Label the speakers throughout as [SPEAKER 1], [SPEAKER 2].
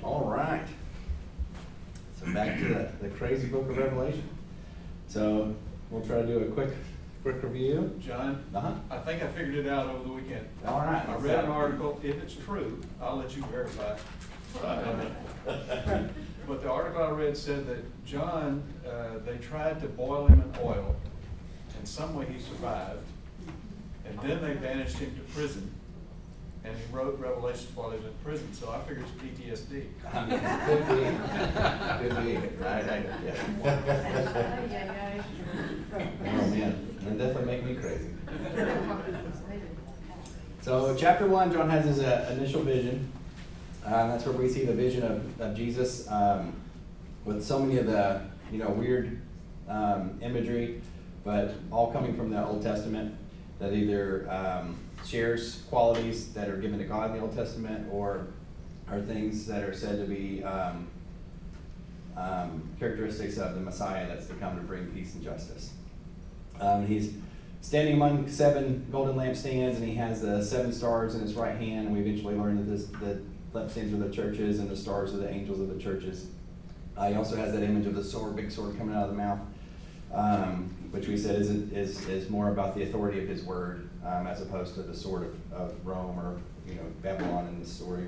[SPEAKER 1] All right. So back to the crazy book of Revelation. So we'll try to do a quick review.
[SPEAKER 2] John,
[SPEAKER 1] Uh-huh.
[SPEAKER 2] I think I figured it out over the weekend.
[SPEAKER 1] All right.
[SPEAKER 2] I read an article. If it's true, I'll let you verify. But the article I read said that John, they tried to boil him in oil, and some way he survived. And then they banished him to prison, and he wrote Revelations while he was in prison. So I figured it's PTSD.
[SPEAKER 1] Could be. Could be. Right. Yeah. Oh man, that definitely make me crazy. So chapter 1, John has his initial vision. That's where we see the vision of Jesus with so many of the weird imagery, but all coming from the Old Testament that either shares qualities that are given to God in the Old Testament or are things that are said to be characteristics of the Messiah that's to come to bring peace and justice. He's standing among 7 golden lampstands, and he has the 7 stars in his right hand. And we eventually learn that the lampstands are the churches, and the stars are the angels of the churches. He also has that image of the sword, big sword coming out of the mouth, which we said is more about the authority of his word, as opposed to the sword of Rome or Babylon in this story.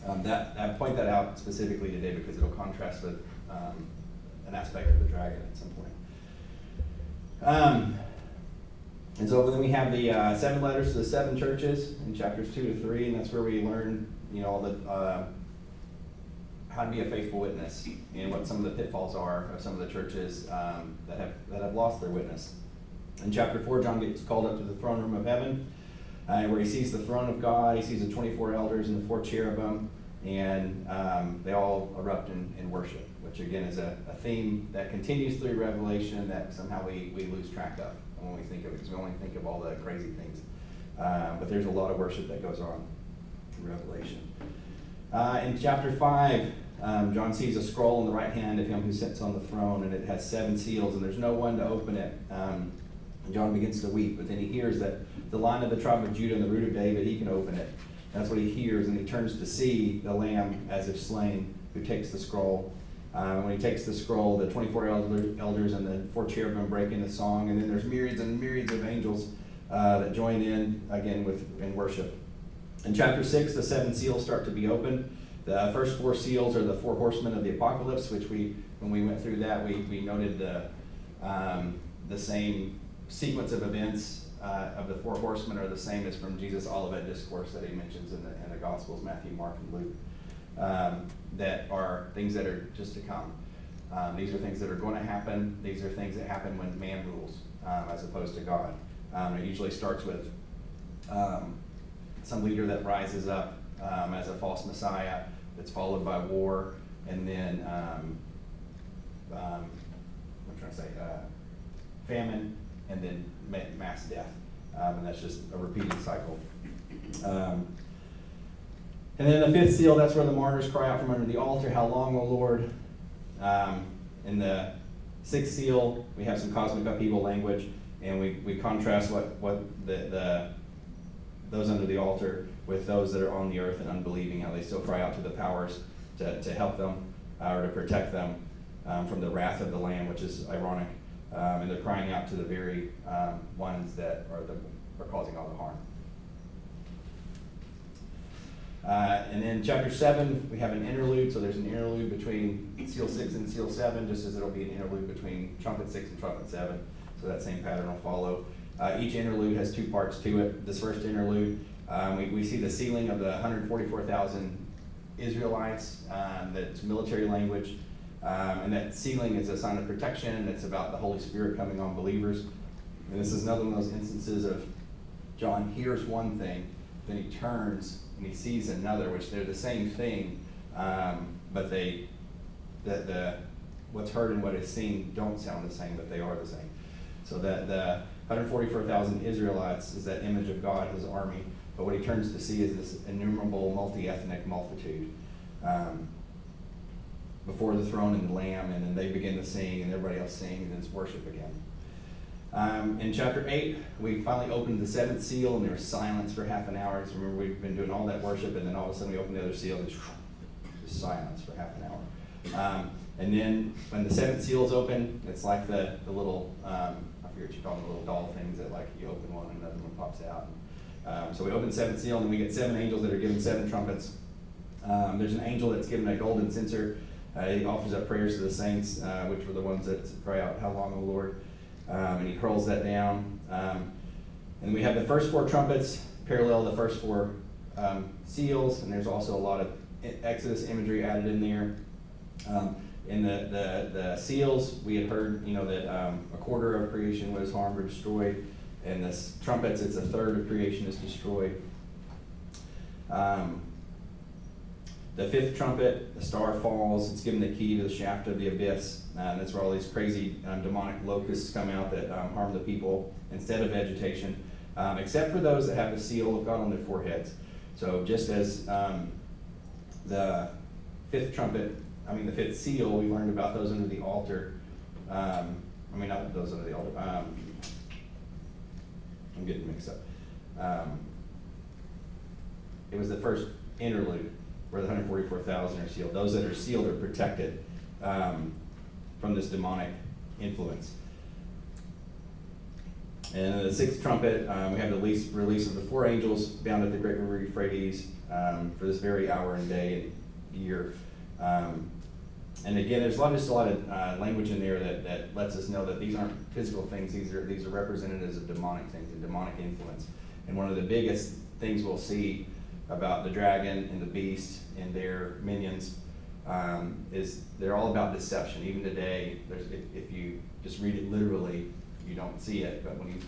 [SPEAKER 1] I point that out specifically today because it'll contrast with an aspect of the dragon at some point. And so then we have the 7 letters to the 7 churches in chapters 2 to 3, and that's where we learn, how to be a faithful witness and what some of the pitfalls are of some of the churches that have lost their witness. In chapter 4, John gets called up to the throne room of heaven, where he sees the throne of God. He sees the 24 elders and the 4 cherubim, and they all erupt in worship, which again is a theme that continues through Revelation that somehow we lose track of when we think of it, because we only think of all the crazy things. But there's a lot of worship that goes on in Revelation. In chapter 5, John sees a scroll in the right hand of him who sits on the throne, and it has 7 seals, and there's no one to open it. And John begins to weep, but then he hears that the Lion of the tribe of Judah and the root of David, he can open it. That's what he hears, and he turns to see the Lamb as if slain, who takes the scroll. When he takes the scroll, the 24 elders and the 4 cherubim break into song, and then there's myriads and myriads of angels that join in again in worship. In chapter 6, the 7 seals start to be opened. The first 4 seals are the 4 horsemen of the apocalypse, which when we went through that, we noted the same sequence of events of the 4 horsemen are the same as from Jesus' Olivet Discourse that he mentions in the Gospels, Matthew, Mark, and Luke, that are things that are just to come. These are things that are going to happen. These are things that happen when man rules, as opposed to God. It usually starts with some leader that rises up as a false messiah that's followed by war, and then famine, and then mass death. And that's just a repeating cycle. And then the 5th seal, that's where the martyrs cry out from under the altar, "How long, O Lord?" In the 6th seal, we have some cosmic upheaval language, and we contrast what those under the altar with those that are on the earth and unbelieving, how they still cry out to the powers to help them or to protect them from the wrath of the Lamb, which is ironic. And they're crying out to the very ones that are causing all the harm. And then chapter 7, we have an interlude. So there's an interlude between seal 6 and seal 7, just as it'll be an interlude between trumpet 6 and trumpet 7. So that same pattern will follow. Each interlude has 2 parts to it. This first interlude, we see the sealing of the 144,000 Israelites. That's military language. And that sealing is a sign of protection, and it's about the Holy Spirit coming on believers. And this is another one of those instances of John hears one thing, then he turns and he sees another, which they're the same thing, but what's heard and what is seen don't sound the same, but they are the same. So that the 144,000 Israelites is that image of God, his army, but what he turns to see is this innumerable multi-ethnic multitude before the throne and the Lamb, and then they begin to sing, and everybody else sings, and it's worship again. In chapter 8, we finally opened the 7th seal, and there was silence for half an hour. So remember, we've been doing all that worship, and then all of a sudden we open the other seal, and just silence. And then when the seventh seal is open, it's like the little, I forget what you call them, the little doll things that like you open one and another one pops out. So we open the seventh seal, and then we get 7 angels that are given 7 trumpets. There's an angel that's given a golden censer. He offers up prayers to the saints, which were the ones that cry out, "How long, O Lord?" And he hurls that down. And we have the first 4 trumpets parallel the first 4 seals, and there's also a lot of Exodus imagery added in there. In the seals, we had heard, that a quarter of creation was harmed or destroyed. And the trumpets, it's a third of creation is destroyed. The 5th trumpet, the star falls. It's given the key to the shaft of the abyss. That's where all these crazy demonic locusts come out that harm the people instead of vegetation, except for those that have the seal of God on their foreheads. So just as the 5th trumpet, the 5th seal, we learned about those under the altar. Not those under the altar. I'm getting mixed up. It was the first interlude where the 144,000 are sealed. Those that are sealed are protected from this demonic influence. And the 6th trumpet, we have the release of the 4 angels bound at the great river Euphrates for this very hour and day and year. And again, there's just a lot of language in there that lets us know that these aren't physical things. These are representatives of demonic things, and demonic influence. And one of the biggest things we'll see about the dragon and the beast and their minions is they're all about deception. Even today, if you just read it literally, you don't see it. But when you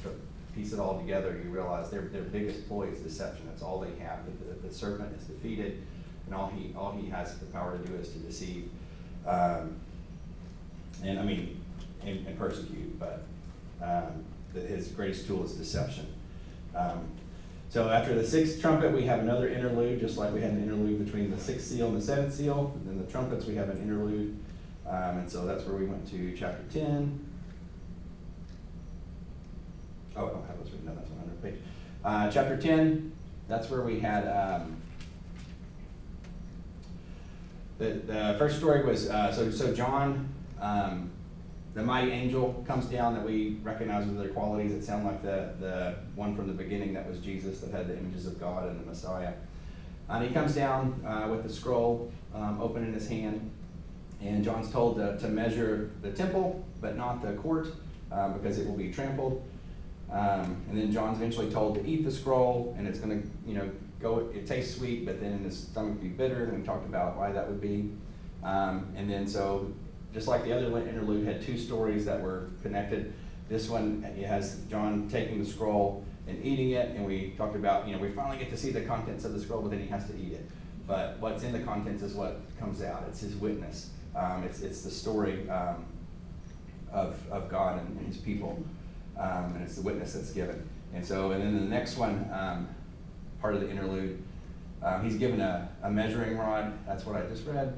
[SPEAKER 1] piece it all together, you realize their biggest ploy is deception. That's all they have. The serpent is defeated, and all he has the power to do is to deceive. And persecute, but his greatest tool is deception. So after the 6th trumpet, we have another interlude, just like we had an interlude between the 6th seal and the 7th seal. And then the trumpets, we have an interlude. And so that's where we went to chapter 10. Oh, I don't have those written down, that's on another page. Chapter 10, that's where we had the first story was, so John, the mighty angel comes down that we recognize with their qualities that sound like the one from the beginning that was Jesus, that had the images of God and the Messiah. And he comes down with the scroll open in his hand, and John's told to measure the temple, but not the court, because it will be trampled. And then John's eventually told to eat the scroll, and it's going to, it tastes sweet, but then in his stomach be bitter, and we talked about why that would be. And then so, just like the other interlude had 2 stories that were connected, this one it has John taking the scroll and eating it, and we talked about, we finally get to see the contents of the scroll, but then he has to eat it. But what's in the contents is what comes out. It's his witness. It's the story of God and his people, and it's the witness that's given. And then the next one, part of the interlude, he's given a measuring rod. That's what I just read.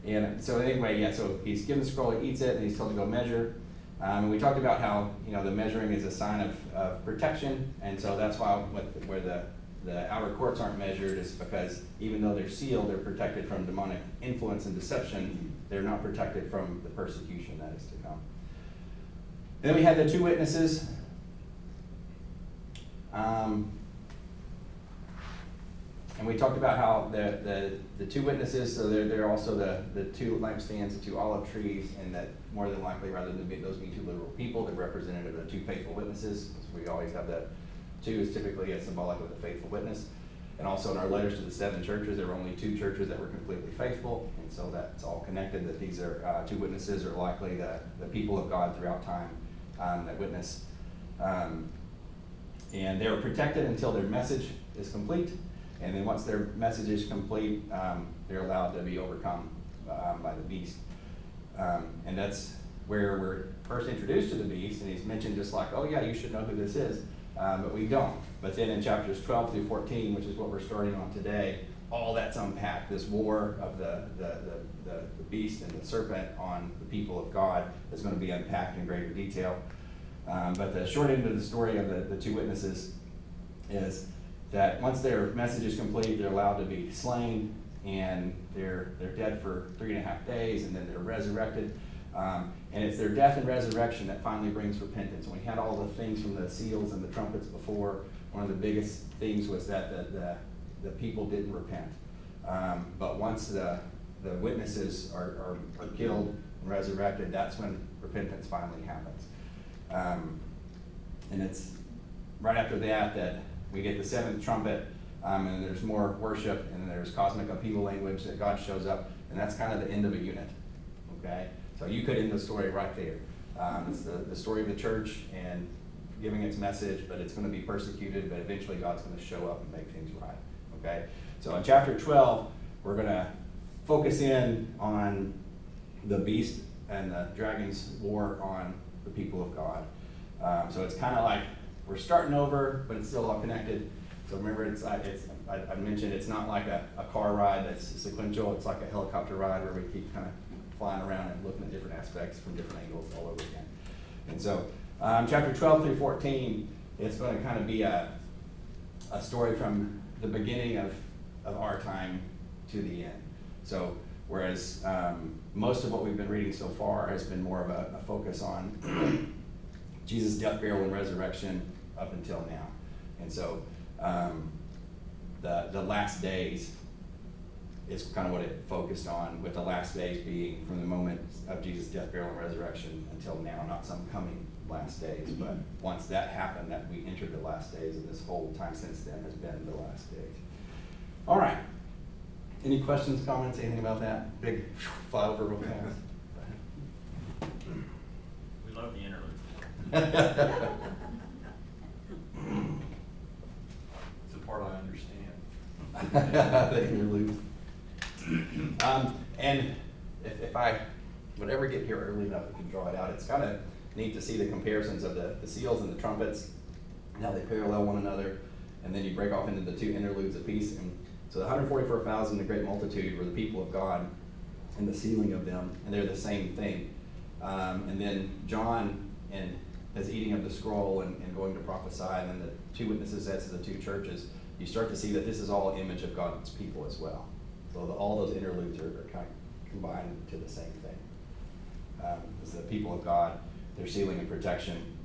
[SPEAKER 1] And so anyway, so he's given the scroll, he eats it, and he's told to go measure. And we talked about how, the measuring is a sign of protection, and so that's why where the outer courts aren't measured is because even though they're sealed, they're protected from demonic influence and deception. They're not protected from the persecution that is to come. Then we had the 2 witnesses. And we talked about how the 2 witnesses, so they're also the 2 lampstands, the 2 olive trees, and that more than likely, rather than those being 2 literal people, they're representative of the 2 faithful witnesses. So we always have that. 2 is typically symbolic of the faithful witness. And also in our letters to the 7 churches, there were only 2 churches that were completely faithful, and so that's all connected, that these are 2 witnesses are likely the people of God throughout time that witness. And they're protected until their message is complete. And then once their message is complete, they're allowed to be overcome by the beast. And that's where we're first introduced to the beast, and he's mentioned just like, oh yeah, you should know who this is, but we don't. But then in chapters 12 through 14, which is what we're starting on today, all that's unpacked. This war of the beast and the serpent on the people of God is going to be unpacked in greater detail. But the short end of the story of the 2 witnesses is that once their message is complete, they're allowed to be slain, and they're dead for 3.5 days, and then they're resurrected. And it's their death and resurrection that finally brings repentance. When we had all the things from the seals and the trumpets before, one of the biggest things was that the people didn't repent. But once the witnesses are killed and resurrected, that's when repentance finally happens. And it's right after that we get the seventh trumpet, and there's more worship, and there's cosmic upheaval language that God shows up, and that's kind of the end of a unit. Okay? So you could end the story right there. It's the story of the church and giving its message, but it's going to be persecuted, but eventually God's going to show up and make things right. Okay? So in chapter 12, we're going to focus in on the beast and the dragon's war on the people of God. So it's kind of like we're starting over, but it's still all connected. So remember, I mentioned it's not like a car ride that's sequential. It's like a helicopter ride where we keep kind of flying around and looking at different aspects from different angles all over again. And so chapter 12 through 14, it's going to kind of be a story from the beginning of our time to the end. So whereas most of what we've been reading so far has been more of a focus on Jesus' death, burial, and resurrection up until now. And so the last days is kind of what it focused on, with the last days being from the moment of Jesus' death, burial, and resurrection until now, not some coming last days. But once that happened, that we entered the last days, and this whole time since then has been the last days. All right. Any questions, comments, anything about that? Big fly over real fast.
[SPEAKER 3] We love the interlude. It's the part I understand.
[SPEAKER 1] They can lose. And if I would ever get here early enough, we can draw it out. It's kind of neat to see the comparisons of the seals and the trumpets, and how they parallel one another, and then you break off into the two interludes apiece. And so the 144,000, the great multitude, were the people of God, and the sealing of them, and they're the same thing. And then John and his eating of the scroll and going to prophesy, and then the two witnesses as to the two churches, you start to see that this is all image of God's people as well. So all those interludes are kind of combined to the same thing. It's the people of God, their sealing and protection,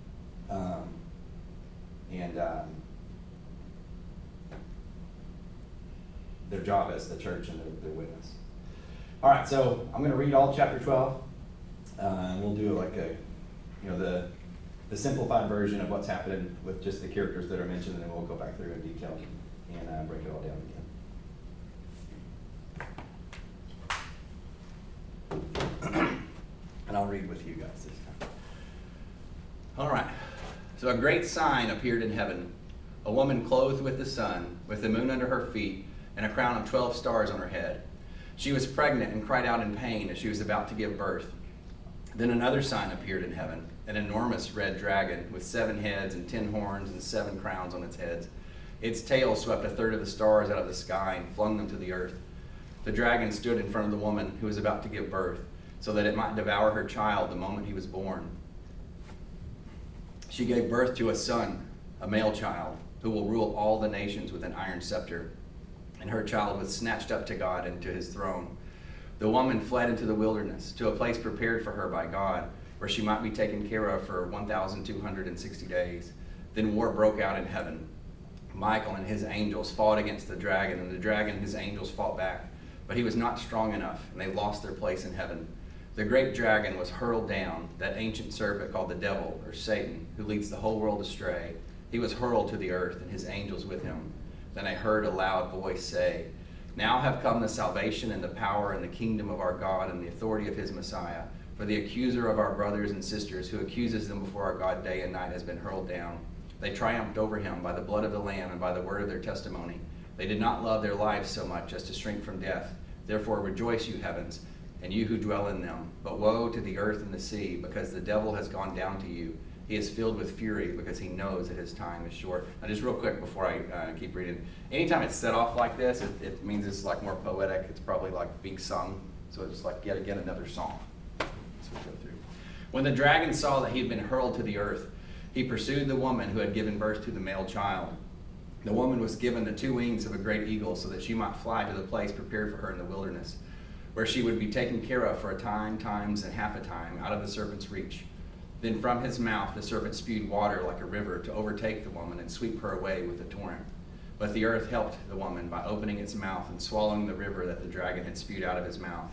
[SPEAKER 1] and their job as the church and their witness. All right, so I'm going to read all of chapter 12. And we'll do like the simplified version of what's happening with just the characters that are mentioned, and then we'll go back through in detail and break it all down again. And I'll read with you guys this time. All right. So a great sign appeared in heaven, a woman clothed with the sun, with the moon under her feet, and a crown of 12 stars on her head. She was pregnant and cried out in pain as she was about to give birth. Then another sign appeared in heaven, an enormous red dragon with 7 heads and 10 horns and 7 crowns on its heads. Its tail swept a third of the stars out of the sky and flung them to the earth. The dragon stood in front of the woman who was about to give birth, so that it might devour her child the moment he was born. She gave birth to a son, a male child, who will rule all the nations with an iron scepter. And her child was snatched up to God and to his throne. The woman fled into the wilderness, to a place prepared for her by God, where she might be taken care of for 1,260 days. Then war broke out in heaven. Michael and his angels fought against the dragon, and the dragon and his angels fought back. But he was not strong enough, and they lost their place in heaven. The great dragon was hurled down, that ancient serpent called the devil, or Satan, who leads the whole world astray. He was hurled to the earth, and his angels with him. Then I heard a loud voice say, "Now have come the salvation and the power and the kingdom of our God and the authority of his Messiah. For the accuser of our brothers and sisters, who accuses them before our God day and night, has been hurled down. They triumphed over him by the blood of the Lamb and by the word of their testimony. They did not love their lives so much as to shrink from death. Therefore rejoice, you heavens, and you who dwell in them. But woe to the earth and the sea, because the devil has gone down to you. He is filled with fury because he knows that his time is short." Now just real quick before I keep reading. Anytime it's set off like this, it means it's like more poetic. It's probably like being sung. So it's like yet again another song. So we'll go through. When the dragon saw that he had been hurled to the earth, he pursued the woman who had given birth to the male child. The woman was given the 2 wings of a great eagle so that she might fly to the place prepared for her in the wilderness, where she would be taken care of for a time, times, and half a time, out of the serpent's reach. Then from his mouth the serpent spewed water like a river to overtake the woman and sweep her away with a torrent. But the earth helped the woman by opening its mouth and swallowing the river that the dragon had spewed out of his mouth.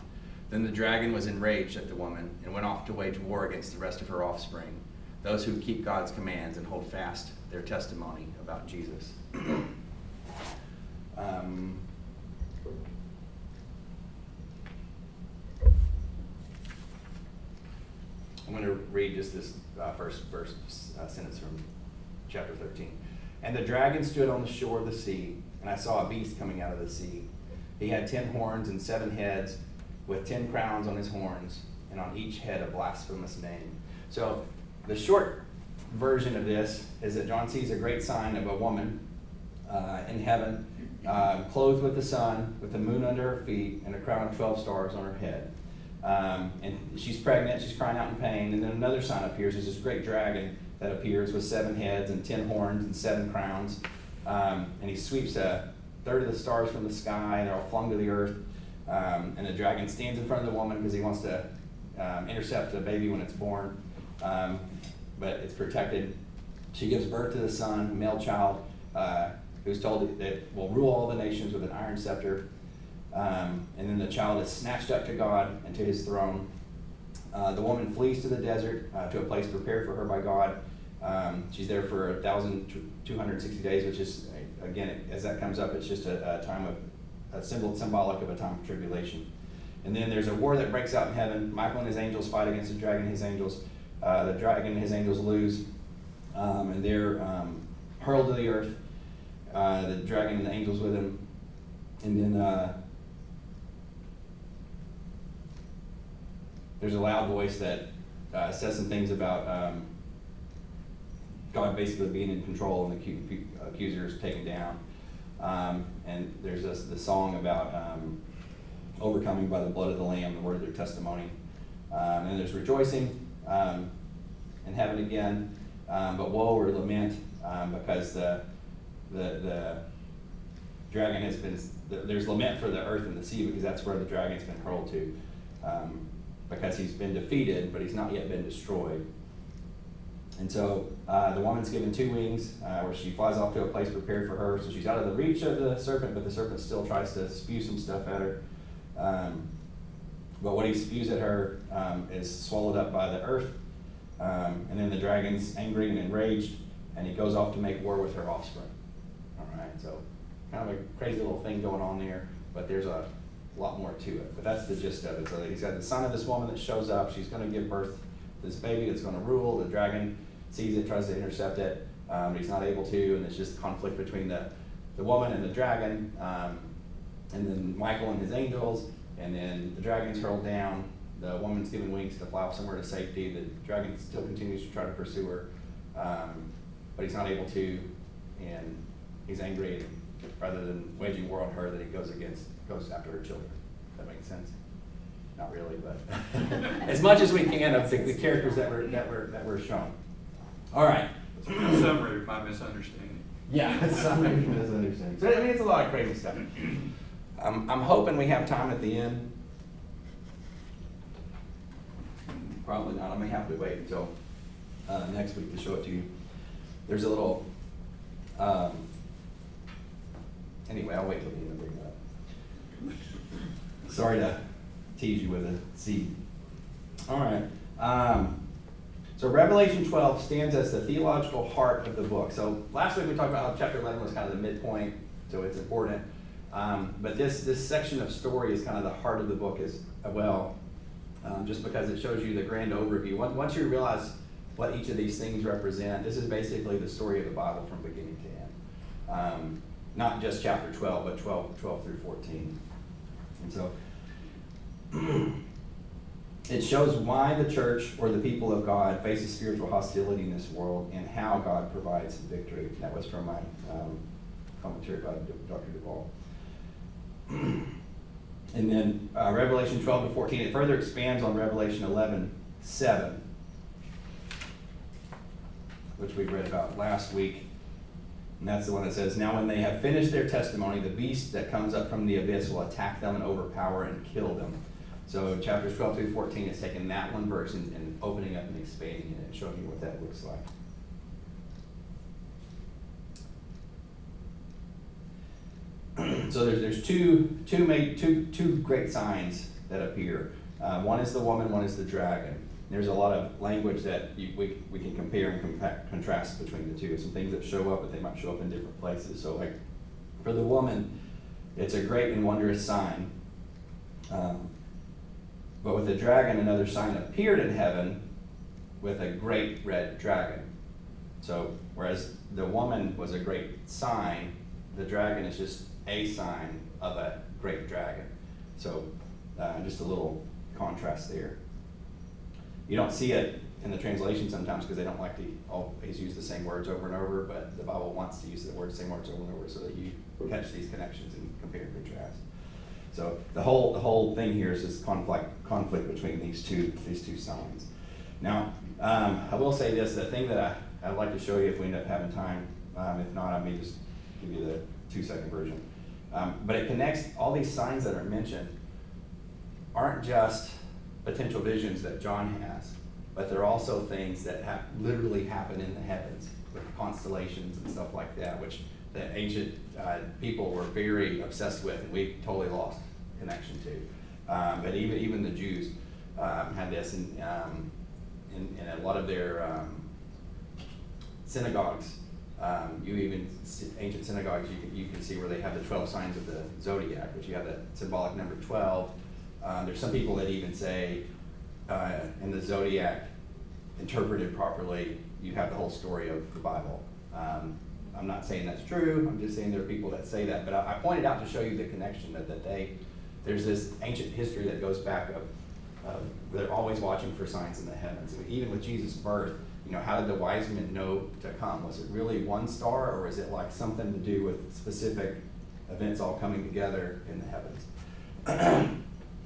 [SPEAKER 1] Then the dragon was enraged at the woman and went off to wage war against the rest of her offspring, those who keep God's commands and hold fast their testimony about Jesus. I'm going to read just this first sentence from chapter 13. And the dragon stood on the shore of the sea, and I saw a beast coming out of the sea. He had 10 horns and 7 heads, with 10 crowns on his horns, and on each head a blasphemous name. So the short version of this is that John sees a great sign of a woman in heaven, clothed with the sun, with the moon under her feet, and a crown of 12 stars on her head. And she's pregnant, she's crying out in pain, and then another sign appears. There's this great dragon that appears with 7 heads and 10 horns and 7 crowns. And he sweeps a third of the stars from the sky, and they're all flung to the earth. And the dragon stands in front of the woman because he wants to intercept the baby when it's born. But it's protected. She gives birth to the son, a male child, who's told that will rule all the nations with an iron scepter. And then the child is snatched up to God and to his throne. The woman flees to the desert, to a place prepared for her by God. She's there for 1,260 days, which is, again, as that comes up, it's just a time of symbolic of a time of tribulation. And then there's a war that breaks out in heaven. Michael and his angels fight against the dragon and his angels. The dragon and his angels lose, and they're hurled to the earth. The dragon and the angels with him. And then there's a loud voice that says some things about God basically being in control and the accuser is taken down. And there's the song about overcoming by the blood of the Lamb, the word of their testimony. And there's rejoicing in heaven again, but woe or lament because the dragon has been, there's lament for the earth and the sea because that's where the dragon's been hurled to. Because he's been defeated, but he's not yet been destroyed. And so the woman's given 2 wings where she flies off to a place prepared for her. So she's out of the reach of the serpent, but the serpent still tries to spew some stuff at her. But what he spews at her is swallowed up by the earth. And then the dragon's angry and enraged, and he goes off to make war with her offspring. All right, so kind of a crazy little thing going on there, but there's a lot more to it. But that's the gist of it. So he's got the son of this woman that shows up. She's going to give birth to this baby that's going to rule. The dragon sees it, tries to intercept it, but he's not able to, and it's just conflict between the woman and the dragon, and then Michael and his angels, and then the dragon's hurled down. The woman's given wings to fly off somewhere to safety. The dragon still continues to try to pursue her, but he's not able to, and he's angry. And rather than waging war on her, that he goes after her children. That makes sense? Not really, but as much as we can of the characters that were shown. All right.
[SPEAKER 3] Summary of my misunderstanding.
[SPEAKER 1] Yeah, summary of misunderstanding. So I mean, it's a lot of crazy stuff. I'm hoping we have time at the end. Probably not. I may have to wait until next week to show it to you. There's a little. Anyway, I'll wait till the end to bring that up. Sorry to tease you with a seed. All right. So Revelation 12 stands as the theological heart of the book. So last week we talked about how chapter 11 was kind of the midpoint, so it's important. But this section of story is kind of the heart of the book as well, just because it shows you the grand overview. Once you realize what each of these things represent, this is basically the story of the Bible from beginning to end. Not just chapter 12, but 12 through 14. And so it shows why the church or the people of God faces spiritual hostility in this world and how God provides victory. That was from my commentary by Dr. Duvall. And then Revelation 12 to 14, it further expands on Revelation 11:7, which we read about last week. And that's the one that says, now when they have finished their testimony, the beast that comes up from the abyss will attack them and overpower and kill them. So chapters 12 through 14 is taking that one verse and opening up and expanding it and showing you what that looks like. So there's two great signs that appear. One is the woman, one is the dragon. There's a lot of language that we can compare and contrast between the two. Some things that show up, but they might show up in different places. So like for the woman, it's a great and wondrous sign. But with the dragon, another sign appeared in heaven with a great red dragon. So whereas the woman was a great sign, the dragon is just a sign of a great dragon. So just a little contrast there. You don't see it in the translation sometimes because they don't like to always use the same words over and over, but the Bible wants to use the same words over and over so that you catch these connections and compare and contrast. So the whole thing here is this conflict between these two signs. Now, I will say this, the thing that I'd like to show you if we end up having time, if not, I may just give you the 2-second version. But it connects all these signs that are mentioned aren't just potential visions that John has, but they're also things that literally happen in the heavens with constellations and stuff like that, which the ancient people were very obsessed with, and we totally lost connection to. But even the Jews had this in a lot of their synagogues. Ancient synagogues, you can see where they have the 12 signs of the zodiac, which you have that symbolic number 12. There's some people that even say in the zodiac, interpreted properly, you have the whole story of the Bible. I'm not saying that's true, I'm just saying there are people that say that, but I pointed out to show you the connection that there's this ancient history that goes back of they're always watching for signs in the heavens. Even with Jesus' birth, how did the wise men know to come? Was it really one star, or is it like something to do with specific events all coming together in the heavens?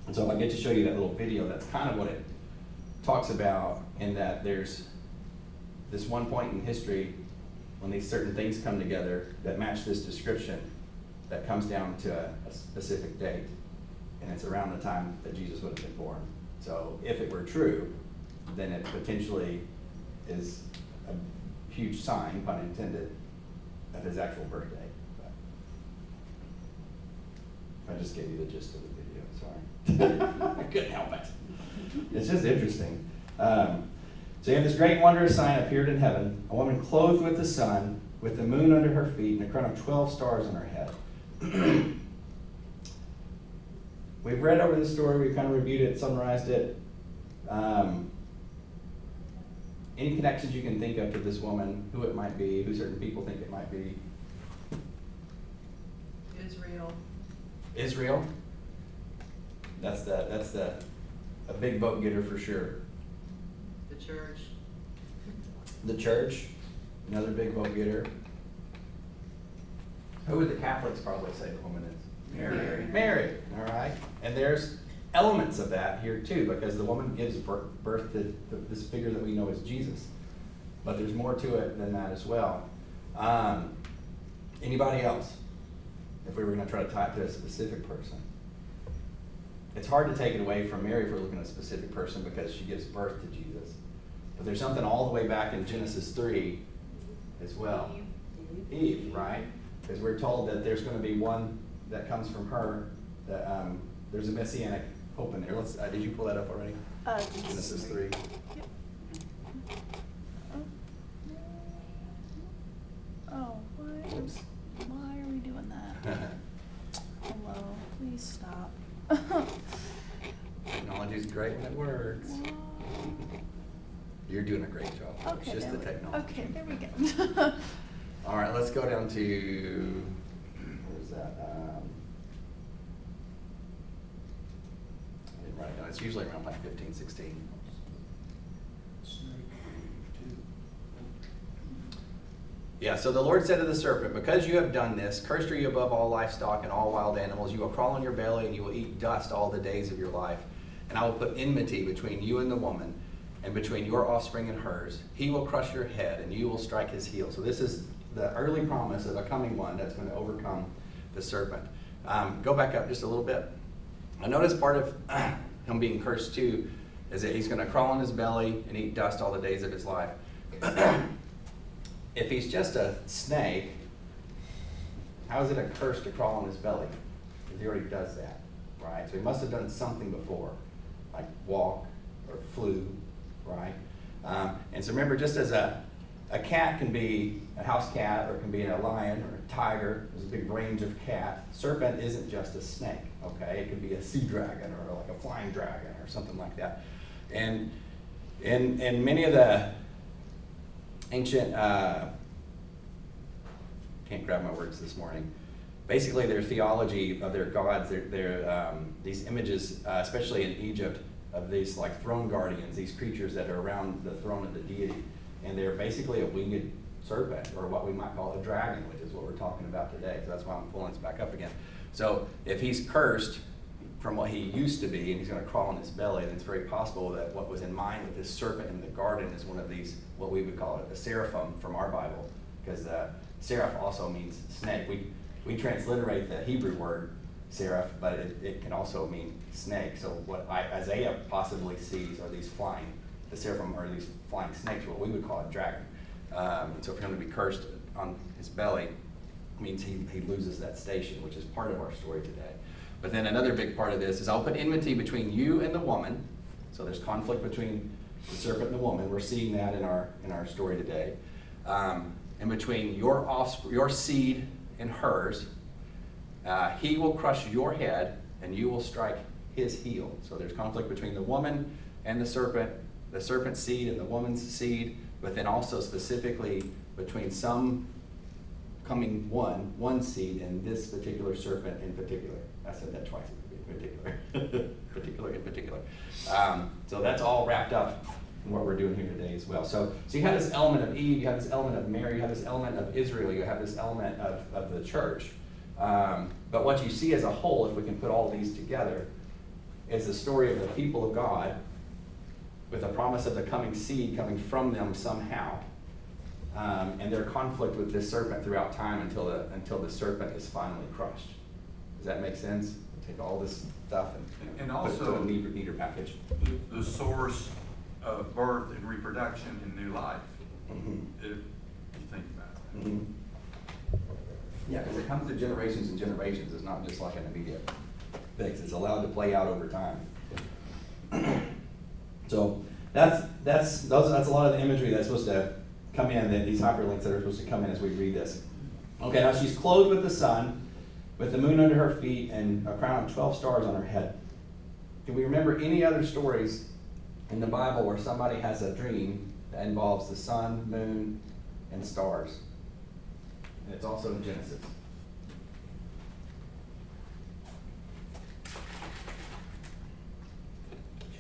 [SPEAKER 1] And so if I get to show you that little video, that's kind of what it talks about, in that there's this one point in history when these certain things come together that match this description that comes down to a specific date. And it's around the time that Jesus would have been born. So if it were true, then it potentially is a huge sign, pun intended, of his actual birthday. But I just gave you the gist of the video, sorry. I couldn't help it. It's just interesting. So you have this great and wondrous sign appeared in heaven, a woman clothed with the sun, with the moon under her feet, and a crown of 12 stars on her head. We've read over the story, we've kind of reviewed it, summarized it. Any connections you can think of to this woman, who it might be, who certain people think it might be? Israel? That's a big vote getter for sure. The church, another big vote getter. Who would the Catholics probably say the woman is? Mary, all right. And there's elements of that here too, because the woman gives birth to this figure that we know as Jesus. But there's more to it than that as well. Anybody else? If we were going to try to tie it to a specific person. It's hard to take it away from Mary if we're looking at a specific person because she gives birth to Jesus. But there's something all the way back in Genesis 3 as well. Eve, right? Because we're told that there's going to be one that comes from her. That there's a messianic hope in there. Did you pull that up already? Genesis 3.
[SPEAKER 4] Yep. Oh, why?
[SPEAKER 1] Oops.
[SPEAKER 4] Why are we doing that? Hello, please stop.
[SPEAKER 1] Technology's great when it works. You're doing a great job. It's just the technology.
[SPEAKER 4] Okay, there we go.
[SPEAKER 1] All right, let's go down to, where's that? I didn't write it down. It's usually around like 15, 16. Yeah, so the Lord said to the serpent, because you have done this, cursed are you above all livestock and all wild animals. You will crawl on your belly and you will eat dust all the days of your life. And I will put enmity between you and the woman, and between your offspring and hers. He will crush your head and you will strike his heel. So this is the early promise of a coming one that's going to overcome the serpent. Go back up just a little bit. I notice part of him being cursed too is that he's going to crawl on his belly and eat dust all the days of his life. If he's just a snake, how is it a curse to crawl on his belly? Because he already does that, right? So he must have done something before, like walk or flew, right? And so remember, just as a cat can be a house cat, or it can be a lion or a tiger, there's a big range of cat. Serpent isn't just a snake, okay? It could be a sea dragon or like a flying dragon or something like that. And many of the ancient, can't grab my words this morning, basically their theology of their gods, these images, especially in Egypt, of these like throne guardians, these creatures that are around the throne of the deity. And they're basically a winged serpent, or what we might call a dragon, which is what we're talking about today. So that's why I'm pulling this back up again. So if he's cursed from what he used to be, and he's going to crawl on his belly, then it's very possible that what was in mind with this serpent in the garden is one of these, what we would call it, a seraphim from our Bible, because seraph also means snake. We transliterate the Hebrew word seraph, but it can also mean snake. So what Isaiah possibly sees are these flying, the seraphim are these flying snakes, what we would call a dragon. And so for him to be cursed on his belly means he loses that station, which is part of our story today. But then another big part of this is I'll put enmity between you and the woman. So there's conflict between the serpent and the woman. We're seeing that in our story today. And between your seed and hers, he will crush your head and you will strike his heel. So there's conflict between the woman and the serpent's seed and the woman's seed, but then also specifically between some coming one seed and this particular serpent in particular. I said that twice, in particular. particular in particular. So that's all wrapped up in what we're doing here today as well. So you have this element of Eve, you have this element of Mary, you have this element of Israel, you have this element of the church. But what you see as a whole, if we can put all these together, is the story of the people of God with a promise of the coming seed coming from them somehow. And their conflict with this serpent throughout time until the serpent is finally crushed. Does that make sense? We'll take all this stuff and put it
[SPEAKER 3] also
[SPEAKER 1] in a neater package.
[SPEAKER 3] the source of birth and reproduction in new life, if you think about it.
[SPEAKER 1] Mm-hmm. Yeah, because it comes to generations and generations. It's not just like an immediate fix. It's allowed to play out over time. So that's a lot of the imagery that's supposed to come in, that these hyperlinks that are supposed to come in as we read this. Okay, now she's clothed with the sun, with the moon under her feet, and a crown of 12 stars on her head. Can we remember any other stories in the Bible where somebody has a dream that involves the sun, moon, and stars? And it's also in Genesis.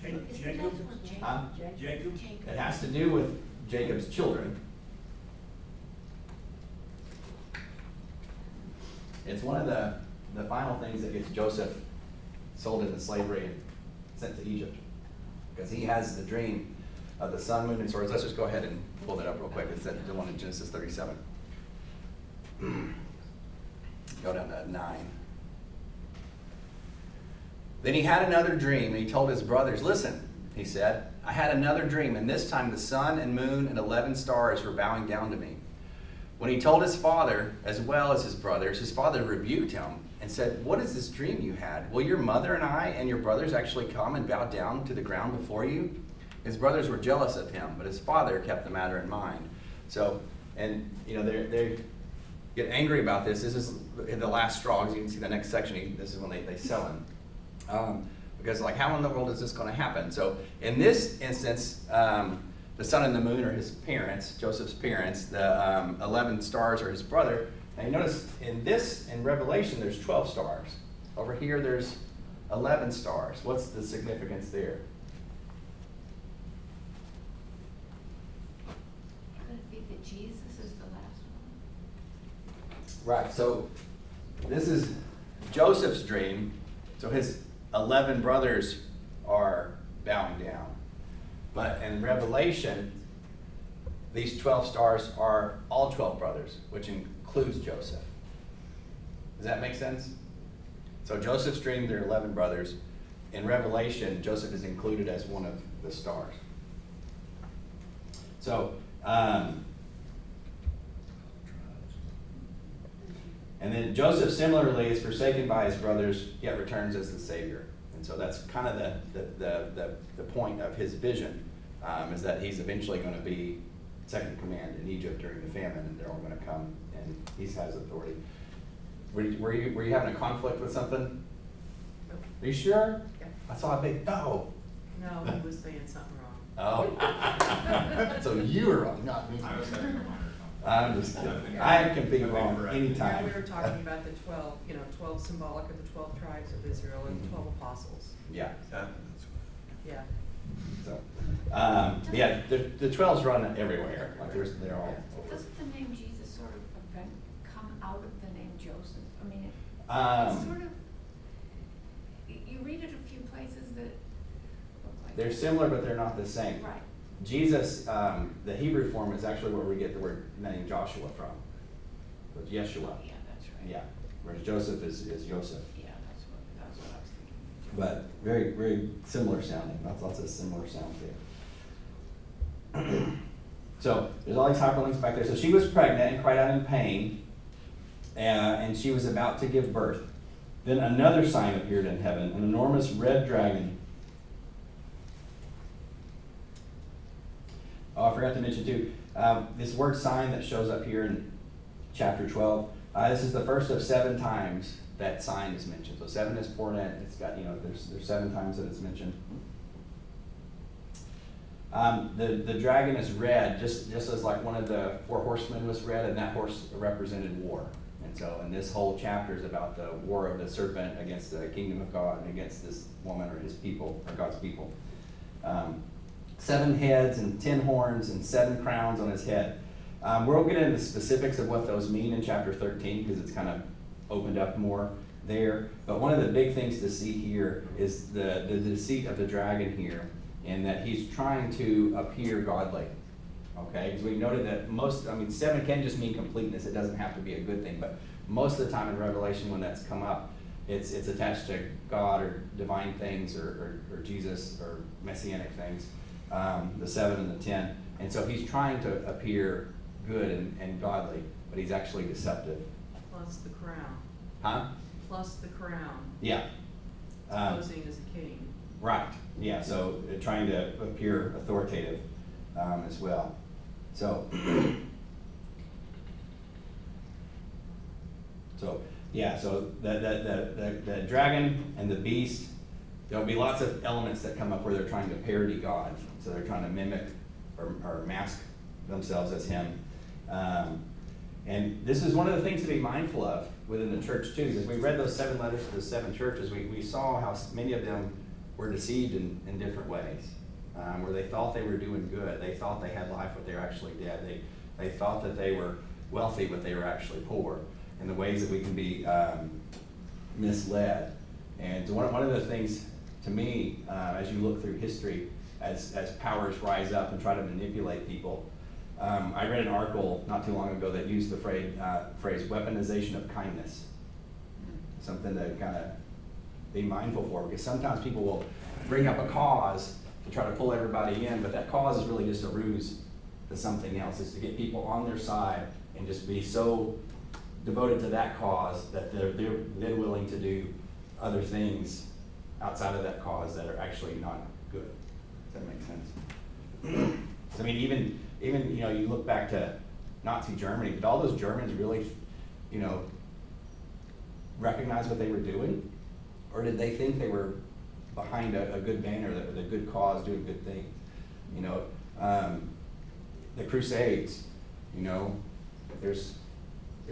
[SPEAKER 5] Jacob?
[SPEAKER 1] Huh?
[SPEAKER 5] Jacob?
[SPEAKER 1] It has to do with Jacob's children. It's one of the final things that gets Joseph sold into slavery and sent to Egypt. Because he has the dream of the sun, moon, and stars. Let's just go ahead and pull that up real quick. It's the one in Genesis 37. Go down to 9. Then he had another dream, and he told his brothers, "Listen," he said, "I had another dream, and this time the sun and moon and 11 stars were bowing down to me." When he told his father, as well as his brothers, his father rebuked him and said, "What is this dream you had? Will your mother and I and your brothers actually come and bow down to the ground before you?" His brothers were jealous of him, but his father kept the matter in mind. So, and they get angry about this. This is the last straw. As you can see the next section, this is when they sell him. Because like, how in the world is this going to happen? So in this instance, the sun and the moon are his parents, Joseph's parents. The 11 stars are his brother. And you notice in Revelation, there's 12 stars. Over here, there's 11 stars. What's the significance there?
[SPEAKER 6] Could it be that Jesus is the last one?
[SPEAKER 1] Right, so this is Joseph's dream. So his 11 brothers are bowing down. But in Revelation, these 12 stars are all 12 brothers, which includes Joseph. Does that make sense? So Joseph's dream, there are 11 brothers. In Revelation, Joseph is included as one of the stars. So, and then Joseph similarly is forsaken by his brothers, yet returns as the Savior. And so that's kind of the point of his vision, is that he's eventually going to be second in command in Egypt during the famine, and they're all going to come, and he has authority. Were you having a conflict with something?
[SPEAKER 5] Nope.
[SPEAKER 1] Are you sure?
[SPEAKER 5] Yeah.
[SPEAKER 1] I saw a big no.
[SPEAKER 5] No, he was saying something wrong.
[SPEAKER 1] Oh. So you were wrong, not me.
[SPEAKER 3] I was having a minor
[SPEAKER 1] I'm just kidding. I can be wrong
[SPEAKER 5] Yeah,
[SPEAKER 1] anytime.
[SPEAKER 5] we were talking about the 12, 12 symbolic of the 12 tribes of Israel and the 12 apostles.
[SPEAKER 1] Yeah.
[SPEAKER 3] That's
[SPEAKER 5] Yeah.
[SPEAKER 1] So, yeah, the 12s run everywhere. Like they're all.
[SPEAKER 6] Doesn't the name Jesus sort of come out of the name Joseph? I mean, it's
[SPEAKER 1] Um,
[SPEAKER 6] sort of, you read it a few places that look like.
[SPEAKER 1] they're similar, but they're not the same.
[SPEAKER 6] Right.
[SPEAKER 1] Jesus, the Hebrew form is actually where we get the word name Joshua from. So it's Yeshua.
[SPEAKER 6] Yeah, that's right.
[SPEAKER 1] Yeah. Whereas Joseph is Joseph.
[SPEAKER 6] Yeah, that's what I was thinking.
[SPEAKER 1] But very, very similar sounding. Lots of similar sounds there. So there's all these hyperlinks back there. So she was pregnant and cried out in pain, and she was about to give birth. Then another sign appeared in heaven, an enormous red dragon. Oh, I forgot to mention too, this word sign that shows up here in chapter 12, this is the first of 7 times that sign is mentioned. So 7 is poured in. It's got, there's 7 times that it's mentioned. The dragon is red, just as like one of the 4 horsemen was red, and that horse represented war. And so, and this whole chapter is about the war of the serpent against the kingdom of God and against this woman or his people, or God's people. 7 heads and 10 horns and 7 crowns on his head. We'll get into the specifics of what those mean in chapter 13 because it's kind of opened up more there. But one of the big things to see here is the deceit of the dragon here, in that he's trying to appear godly. Okay, because we noted that 7 can just mean completeness. It doesn't have to be a good thing, but most of the time in Revelation when that's come up, it's attached to God or divine things or Jesus or messianic things, the 7 and the 10. And so he's trying to appear good and godly, but he's actually deceptive.
[SPEAKER 5] Plus the crown.
[SPEAKER 1] Huh?
[SPEAKER 5] Plus the crown.
[SPEAKER 1] Yeah.
[SPEAKER 5] Posing as a king.
[SPEAKER 1] Right, yeah, so trying to appear authoritative as well. So, so the dragon and the beast, there'll be lots of elements that come up where they're trying to parody God. So they're trying to mimic or mask themselves as him. And this is one of the things to be mindful of within the church too. As we read those 7 letters to the 7 churches, we saw how many of them were deceived in different ways, where they thought they were doing good. They thought they had life, but they were actually dead. They thought that they were wealthy, but they were actually poor, in the ways that we can be misled. And one of the things, to me, as you look through history, as powers rise up and try to manipulate people, I read an article not too long ago that used the phrase weaponization of kindness. Something to kind of be mindful for, because sometimes people will bring up a cause to try to pull everybody in, but that cause is really just a ruse to something else. It's to get people on their side and just be so devoted to that cause that they're willing to do other things outside of that cause that are actually not good. Does that make sense? So, I mean, even you look back to Nazi Germany, did all those Germans really, recognize what they were doing? Or did they think they were behind a good banner, the good cause, doing good things? The Crusades, there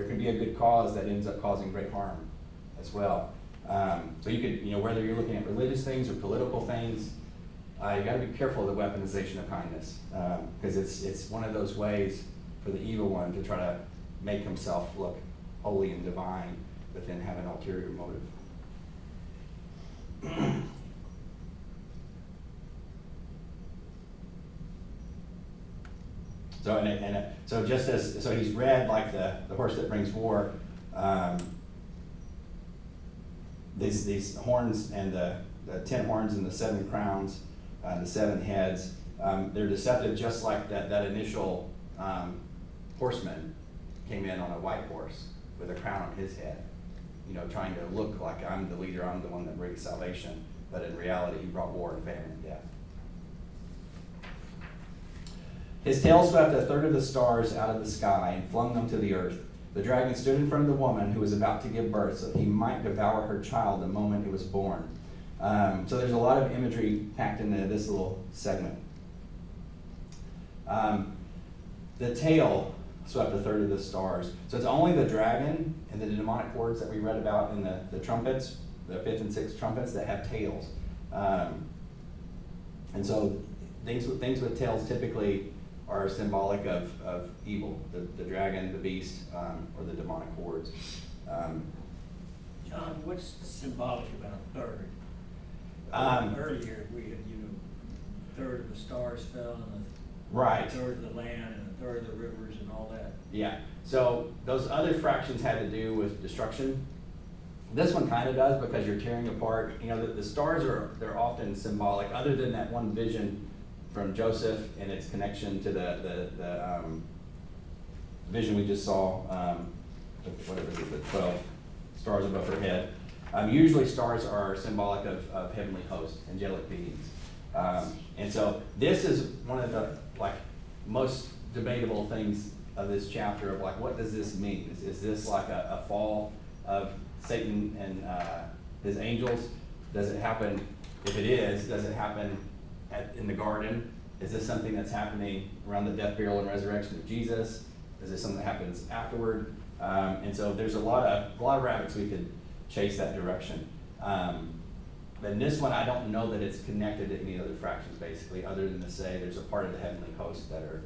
[SPEAKER 1] can be a good cause that ends up causing great harm as well. So you could, whether you're looking at religious things or political things, you got to be careful of the weaponization of kindness, because it's one of those ways for the evil one to try to make himself look holy and divine, but then have an ulterior motive. So so just as so he's red like the horse that brings war. These horns and the 10 horns and the 7 crowns, the 7 heads, they're deceptive, just like that initial horseman came in on a white horse with a crown on his head, you know, trying to look like I'm the leader, I'm the one that brings salvation, but in reality he brought war and famine and death. His tail swept a third of the stars out of the sky and flung them to the earth. The dragon stood in front of the woman who was about to give birth so he might devour her child the moment it was born. So there's a lot of imagery packed into this little segment. The tail swept a third of the stars. So it's only the dragon and the demonic hordes that we read about in the trumpets, the 5th and 6th trumpets, that have tails. And so things with tails typically are symbolic of evil, the dragon, the beast, or the demonic hordes.
[SPEAKER 7] John, what's symbolic about a third? Earlier, we had, a third of the stars fell, and
[SPEAKER 1] Right.
[SPEAKER 7] a third of the land, and a third of the rivers, and all that.
[SPEAKER 1] Yeah, so those other fractions had to do with destruction. This one kind of does, because you're tearing apart. You know, the stars they're often symbolic, other than that one vision from Joseph and its connection to the vision we just saw, whatever it is, the 12 stars above her head. Usually stars are symbolic of heavenly hosts, angelic beings. And so this is one of the most debatable things of this chapter of what does this mean? Is this like a fall of Satan and his angels? Does it happen? If it is, does it happen in the garden? Is this something that's happening around the death, burial, and resurrection of Jesus? Is this something that happens afterward? And so there's a lot of rabbits we could chase that direction. But in this one, I don't know that it's connected to any other fractions, basically, other than to say there's a part of the heavenly host that are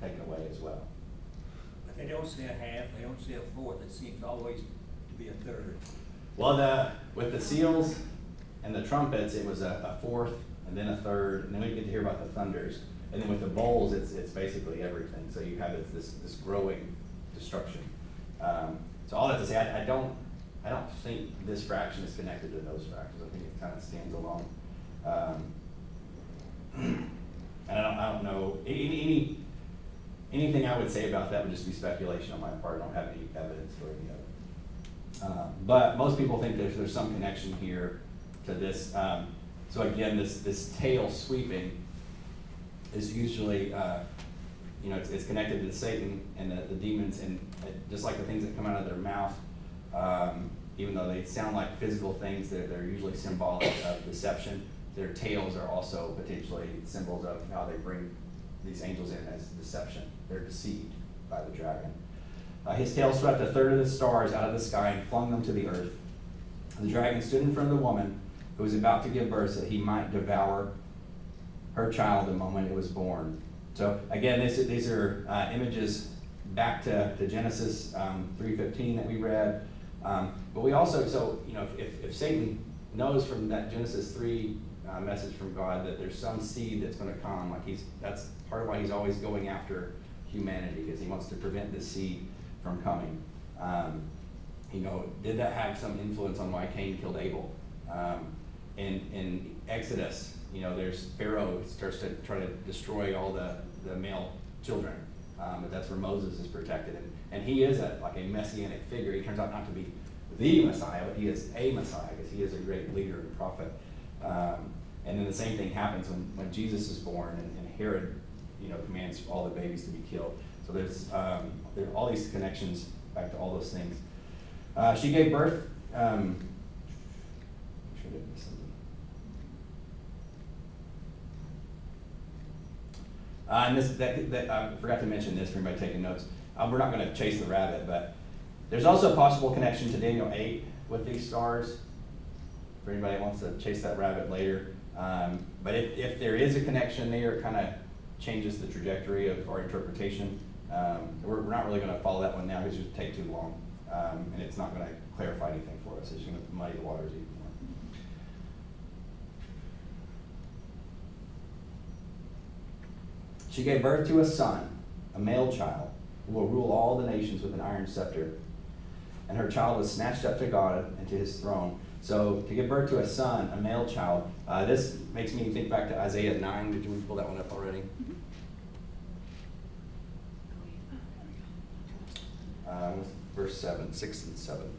[SPEAKER 1] taken away as well.
[SPEAKER 7] But they don't say a half, they don't say a fourth, it seems always to be a third.
[SPEAKER 1] Well, with the seals and the trumpets, it was a fourth, and then a third, and then we get to hear about the thunders. And then with the bowls, it's basically everything. So you have this growing destruction. So all that to say, I don't think this fraction is connected to those fractions. I think it kind of stands alone. And I don't know anything I would say about that would just be speculation on my part. I don't have any evidence for any of it. But most people think there's some connection here to this. So again, this tail sweeping is usually, it's connected to Satan and the demons, and just like the things that come out of their mouth, even though they sound like physical things, they're usually symbolic of deception. Their tails are also potentially symbols of how they bring these angels in as deception. They're deceived by the dragon. His tail swept a third of the stars out of the sky and flung them to the earth. The dragon stood in front of the woman who was about to give birth so that he might devour her child the moment it was born. So again, these are images back to Genesis 3:15 that we read. But we also, if Satan knows from that Genesis 3 message from God that there's some seed that's going to come, that's part of why he's always going after humanity, because he wants to prevent this seed from coming. Did that have some influence on why Cain killed Abel? In Exodus, there's Pharaoh starts to try to destroy all the male children, but that's where Moses is protected, and he is a messianic figure. He turns out not to be the Messiah, but he is a Messiah because he is a great leader and prophet. And then the same thing happens when Jesus is born, and Herod, commands all the babies to be killed. So there are all these connections back to all those things. She gave birth. And I forgot to mention this for anybody taking notes. We're not going to chase the rabbit, but there's also a possible connection to Daniel 8 with these stars, for anybody that wants to chase that rabbit later. But if there is a connection there, it kind of changes the trajectory of our interpretation. We're not really going to follow that one now because it would take too long, and it's not going to clarify anything for us. It's going to muddy the waters even more. She gave birth to a son, a male child, who will rule all the nations with an iron scepter. And her child was snatched up to God and to his throne. So to give birth to a son, a male child, this makes me think back to Isaiah 9. Did we pull that one up already? Verse 7, 6 and 7.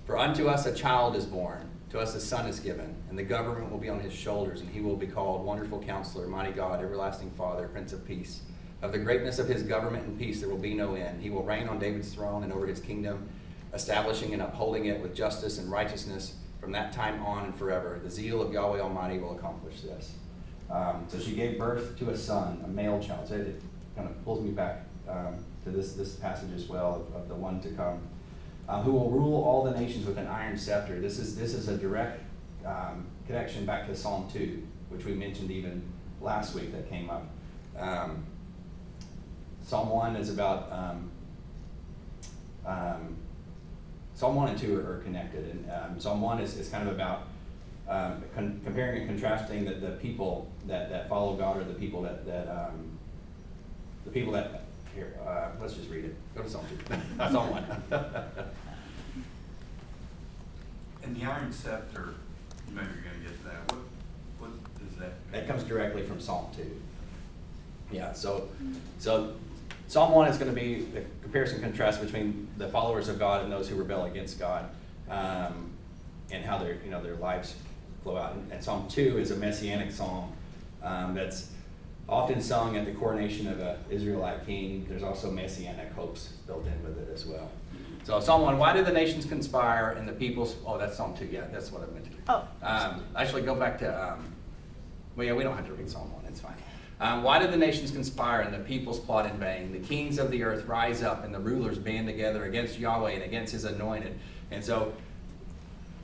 [SPEAKER 1] For unto us a child is born, to us a son is given, and the government will be on his shoulders, and he will be called Wonderful Counselor, Mighty God, Everlasting Father, Prince of Peace. Of the greatness of his government and peace there will be no end. He will reign on David's throne and over his kingdom, establishing and upholding it with justice and righteousness from that time on and forever. The zeal of Yahweh Almighty will accomplish this. So she gave birth to a son, a male child. So it kind of pulls me back to this passage as well of the one to come, who will rule all the nations with an iron scepter. This is a direct connection back to Psalm 2, which we mentioned even last week that came up. Psalm 1 is about, Psalm 1 and 2 are connected. And Psalm 1 is kind of about comparing and contrasting the people that follow God or the people that here, let's just read it. Go to Psalm 2. Psalm 1.
[SPEAKER 3] And the iron scepter, maybe you're gonna get to that. What is that?
[SPEAKER 1] That comes directly from Psalm 2. Yeah, so Psalm 1 is going to be the comparison and contrast between the followers of God and those who rebel against God, and how their lives flow out. And Psalm 2 is a messianic psalm that's often sung at the coronation of an Israelite king. There's also messianic hopes built in with it as well. So Psalm 1, why do the nations conspire and the peoples, that's Psalm 2, yeah, that's what I meant to do.
[SPEAKER 4] Oh.
[SPEAKER 1] Actually, go back to, we don't have to read Psalm 1, it's fine. Why do the nations conspire and the peoples plot in vain? The kings of the earth rise up and the rulers band together against Yahweh and against his anointed. And so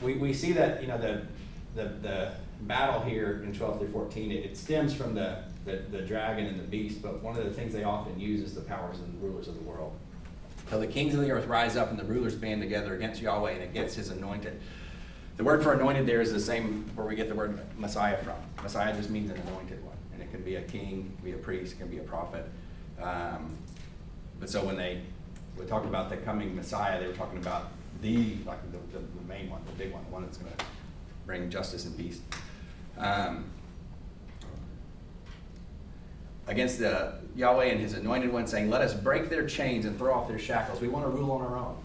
[SPEAKER 1] we see that, the battle here in 12 through 14, it stems from the dragon and the beast, but one of the things they often use is the powers and the rulers of the world. So the kings of the earth rise up and the rulers band together against Yahweh and against his anointed. The word for anointed there is the same where we get the word Messiah from. Messiah just means an anointed one. And it can be a king, it can be a priest, it can be a prophet. But so when they were talking about the coming Messiah, they were talking about the main one, the big one, the one that's going to bring justice and peace. Against the Yahweh and his anointed one, saying, let us break their chains and throw off their shackles. We want to rule on our own.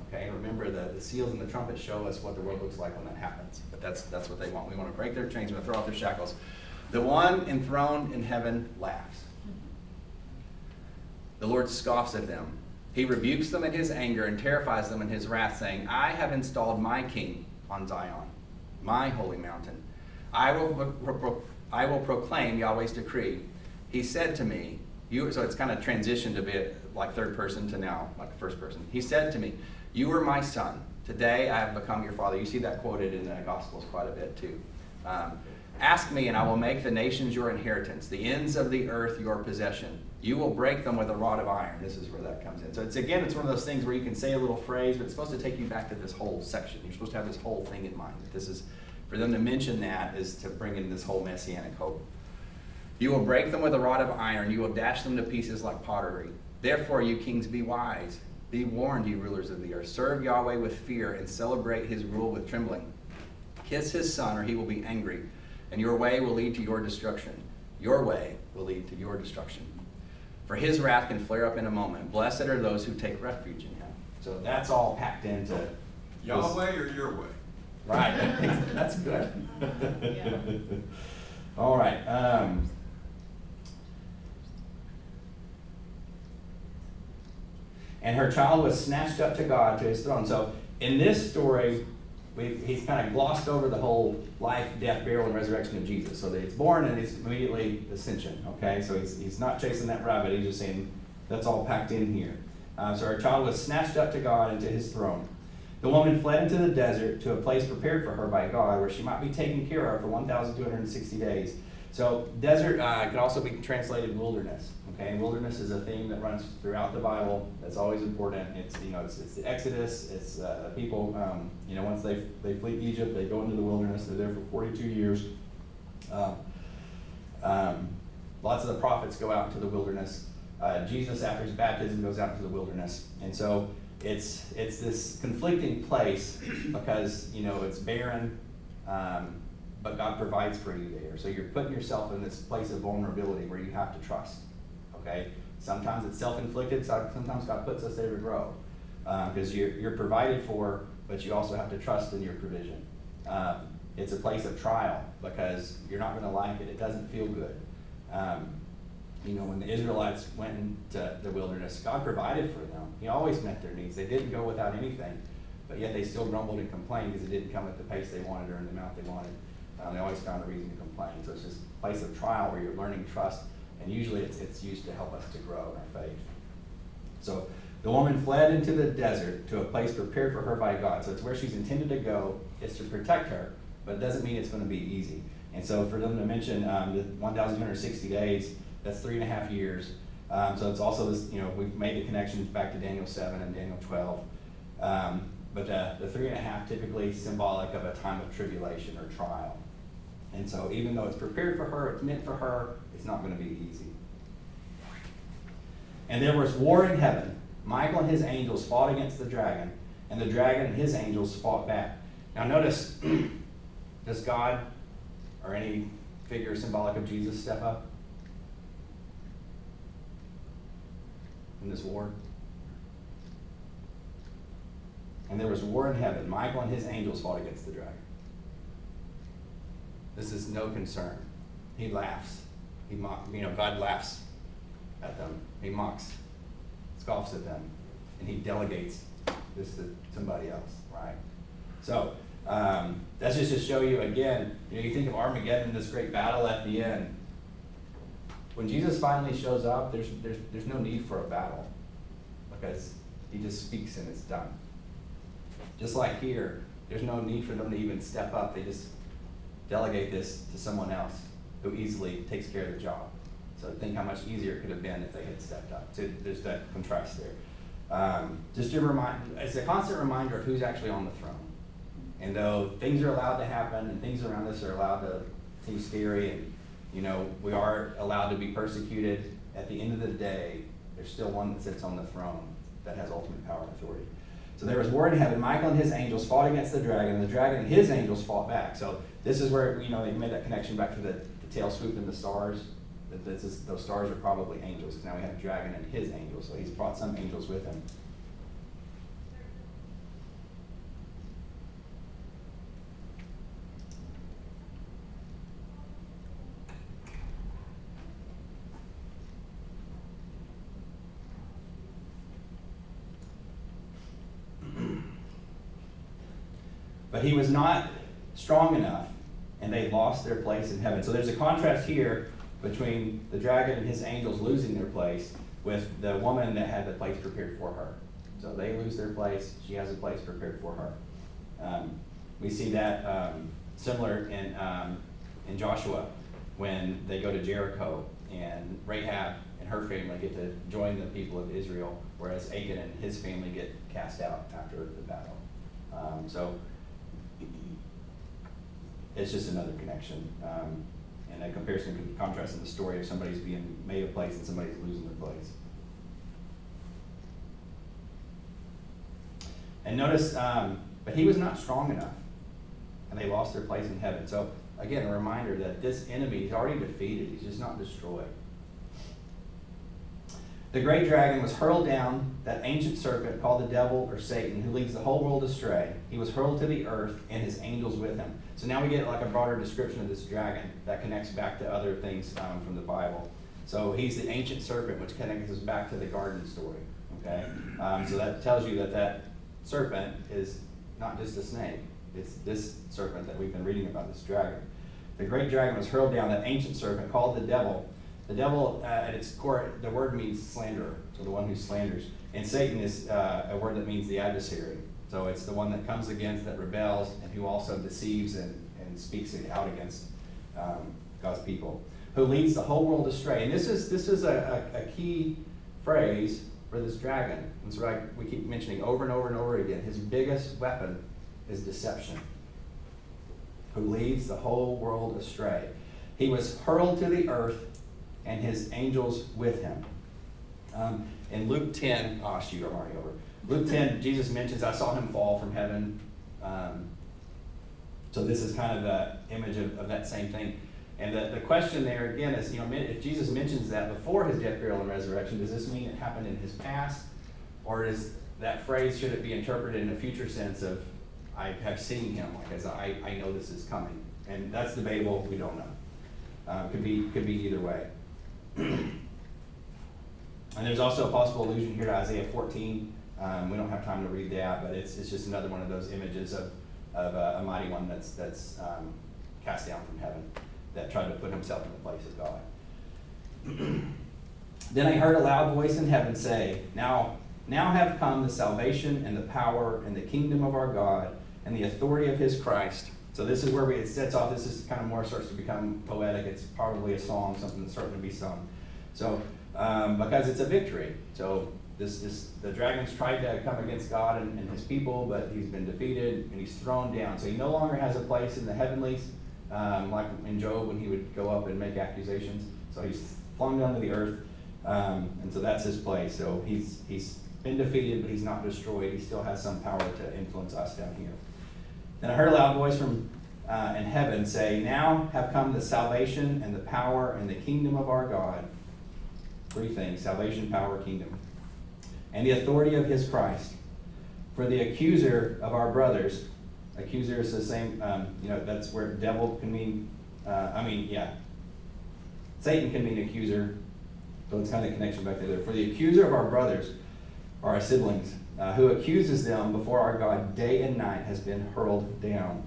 [SPEAKER 1] Okay, remember the seals and the trumpets show us what the world looks like when that happens. But that's what they want. We want to break their chains, we want to throw off their shackles. The one enthroned in heaven laughs. The Lord scoffs at them. He rebukes them in his anger and terrifies them in his wrath, saying, I have installed my king on Zion, my holy mountain. I will proclaim Yahweh's decree. He said to me, so it's kind of transitioned a bit like third person to now like first person. He said to me, you are my son. Today I have become your father. You see that quoted in the Gospels quite a bit too. Ask me and I will make the nations your inheritance, the ends of the earth your possession. You will break them with a rod of iron. This is where that comes in. So it's one of those things where you can say a little phrase, but it's supposed to take you back to this whole section. You're supposed to have this whole thing in mind. This is, for them to mention that is to bring in this whole messianic hope. You will break them with a rod of iron. You will dash them to pieces like pottery. Therefore, you kings, be wise. Be warned, you rulers of the earth. Serve Yahweh with fear and celebrate his rule with trembling. Kiss his son, or he will be angry, and your way will lead to your destruction. Your way will lead to your destruction. For his wrath can flare up in a moment. Blessed are those who take refuge in him. So that's all packed into
[SPEAKER 3] Yahweh or your way?
[SPEAKER 1] Right. That's good.
[SPEAKER 4] Yeah.
[SPEAKER 1] All right. And her child was snatched up to God, to his throne. So in this story, he's kind of glossed over the whole life, death, burial, and resurrection of Jesus. So that it's born and it's immediately ascension. Okay, so he's not chasing that rabbit. He's just saying that's all packed in here. So her child was snatched up to God and to his throne. The woman fled into the desert to a place prepared for her by God, where she might be taken care of for 1,260 days. So desert could also be translated wilderness. Okay, wilderness is a theme that runs throughout the Bible. That's always important. It's it's the Exodus. It's people. Once they flee Egypt, they go into the wilderness. They're there for 42 years. Lots of the prophets go out into the wilderness. Jesus, after his baptism, goes out into the wilderness. And so it's this conflicting place because, you know, it's barren, but God provides for you there. So you're putting yourself in this place of vulnerability where you have to trust, okay? Sometimes it's self-inflicted, sometimes God puts us there to grow. Because you're provided for, but you also have to trust in your provision. It's a place of trial because you're not going to like it. It doesn't feel good. You know, when the Israelites went into the wilderness, God provided for them. He always met their needs. They didn't go without anything, but yet they still grumbled and complained because it didn't come at the pace they wanted or in the amount they wanted. They always found a reason to complain. So it's just a place of trial where you're learning trust, and usually it's used to help us to grow in our faith. So the woman fled into the desert to a place prepared for her by God. So it's where she's intended to go. It's to protect her, but it doesn't mean it's going to be easy. And so for them to mention the 1,260 days, that's 3.5 years. So it's also this, you know, we've made the connections back to Daniel 7 and Daniel 12. But the 3.5 typically symbolic of a time of tribulation or trial. And so even though it's prepared for her, it's meant for her, it's not going to be easy. And there was war in heaven. Michael and his angels fought against the dragon, and the dragon and his angels fought back. Now notice, does God or any figure symbolic of Jesus step up in this war? And there was war in heaven. Michael and his angels fought against the dragon. This is no concern. He laughs. God laughs at them. He mocks, scoffs at them, and he delegates this to somebody else, right? So that's just to show you again, you think of Armageddon, this great battle at the end. When Jesus finally shows up, there's no need for a battle because he just speaks and it's done. Just like here, there's no need for them to even step up. They just delegate this to someone else who easily takes care of the job. So think how much easier it could have been if they had stepped up. So there's that contrast there. Just to remind, it's a constant reminder of who's actually on the throne. And though things are allowed to happen and things around us are allowed to seem scary, and we are allowed to be persecuted, at the end of the day, there's still one that sits on the throne that has ultimate power and authority. So there was war in heaven. Michael and his angels fought against the dragon, and the dragon and his angels fought back. So this is where they made that connection back to the tail swoop and the stars. Those stars are probably angels. Now we have a dragon and his angels, so he's brought some angels with him. But he was not strong enough, and they lost their place in heaven. So there's a contrast here between the dragon and his angels losing their place with the woman that had the place prepared for her. So they lose their place. She has a place prepared for her. We see that similar in Joshua when they go to Jericho, and Rahab and her family get to join the people of Israel, whereas Achan and his family get cast out after the battle. So it's just another connection, and a comparison and contrast in the story of somebody's being made a place and somebody's losing their place. And notice, but he was not strong enough, and they lost their place in heaven. So again, a reminder that this enemy is already defeated. He's just not destroyed. The great dragon was hurled down, that ancient serpent called the devil or Satan, who leads the whole world astray. He was hurled to the earth and his angels with him. So now we get like a broader description of this dragon that connects back to other things from the Bible. So he's the ancient serpent, which connects us back to the garden story. Okay, so that tells you that serpent is not just a snake. It's this serpent that we've been reading about, this dragon. The great dragon was hurled down, that ancient serpent called the devil. The devil, at its core, the word means slanderer, so the one who slanders. And Satan is a word that means the adversary. So it's the one that comes against, that rebels, and who also deceives and speaks out against God's people, who leads the whole world astray. And this is a key phrase for this dragon. It's like we keep mentioning over and over and over again. His biggest weapon is deception, who leads the whole world astray. He was hurled to the earth and his angels with him. In Luke 10, oh shoot, I'm already over. Luke 10, Jesus mentions, I saw him fall from heaven. So this is kind of the image of that same thing. And the question there again is, if Jesus mentions that before his death, burial, and resurrection, does this mean it happened in his past? Or is that phrase, should it be interpreted in a future sense of, I have seen him, like as I know this is coming? And that's debatable, we don't know. Could be either way. And there's also a possible allusion here to Isaiah 14. We don't have time to read that, but it's just another one of those images of a mighty one that's cast down from heaven, that tried to put himself in the place of God. Then I heard a loud voice in heaven say, Now have come the salvation and the power and the kingdom of our God and the authority of his Christ. So this is where it sets off. This is kind of more starts to become poetic. It's probably a song, something that's starting to be sung. So because it's a victory. So the dragons tried to come against God and his people, but he's been defeated and he's thrown down. So he no longer has a place in the heavenlies, like in Job when he would go up and make accusations. So he's flung down to the earth, and so that's his place. So he's been defeated, but he's not destroyed. He still has some power to influence us down here. Then I heard a loud voice from in heaven say, Now have come the salvation and the power and the kingdom of our God. Three things: salvation, power, kingdom. And the authority of his Christ. For the accuser of our brothers, accuser is the same, that's where devil can mean, Satan can mean accuser. So it's kind of a connection back there. For the accuser of our brothers, our siblings, who accuses them before our God day and night, has been hurled down.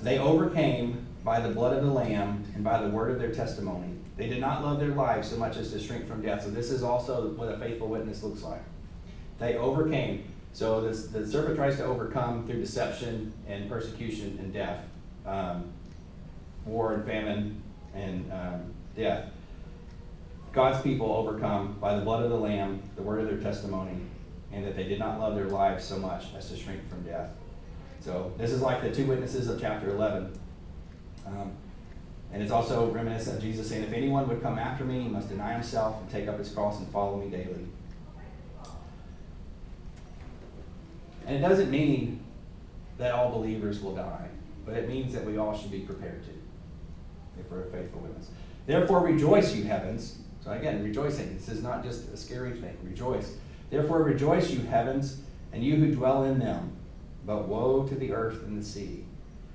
[SPEAKER 1] They overcame by the blood of the Lamb and by the word of their testimony. They did not love their lives so much as to shrink from death. So this is also what a faithful witness looks like. They overcame. So the serpent tries to overcome through deception and persecution and death. War and famine and death. God's people overcome by the blood of the Lamb, the word of their testimony, and that they did not love their lives so much as to shrink from death. So this is like the two witnesses of chapter 11. And it's also reminiscent of Jesus saying, if anyone would come after me, he must deny himself and take up his cross and follow me daily. And it doesn't mean that all believers will die, but it means that we all should be prepared to, if we're a faithful witness. Therefore rejoice, you heavens. So again, rejoicing. This is not just a scary thing. Rejoice. Therefore rejoice, you heavens, and you who dwell in them. But woe to the earth and the sea.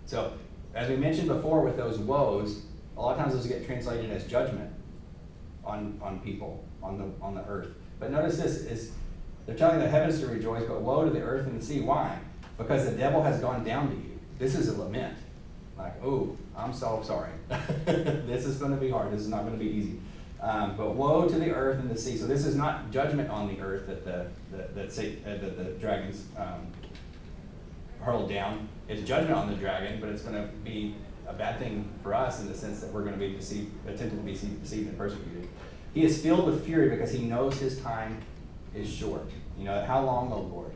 [SPEAKER 1] So, as we mentioned before with those woes, a lot of times those get translated as judgment on people, on the earth. But notice this is, they're telling the heavens to rejoice, but woe to the earth and the sea. Why? Because the devil has gone down to you. This is a lament. Like, oh, I'm so sorry. This is going to be hard. This is not going to be easy. But woe to the earth and the sea. So this is not judgment on the earth that the dragons hurled down. It's judgment on the dragon, but it's going to be a bad thing for us in the sense that we're going to be attempted to be deceived and persecuted. He is filled with fury because he knows his time is short. How long, O Lord?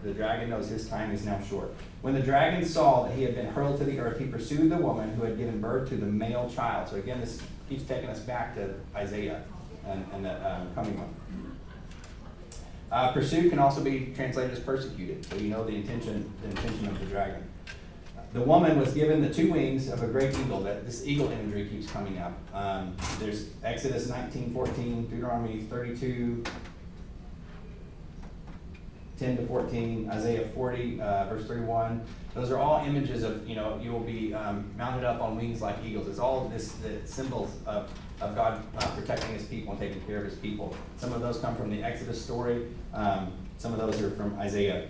[SPEAKER 1] The dragon knows his time is now short. When the dragon saw that he had been hurled to the earth, he pursued the woman who had given birth to the male child. So again, this keeps taking us back to Isaiah and the coming one. Pursued can also be translated as persecuted. So you know the intention of the dragon. The woman was given the two wings of a great eagle. This eagle imagery keeps coming up. There's Exodus 19:14, Deuteronomy 32, 10-14, Isaiah 40, verse 31. Those are all images of, you will be mounted up on wings like eagles. It's all the symbols of God protecting his people and taking care of his people. Some of those come from the Exodus story. Some of those are from Isaiah.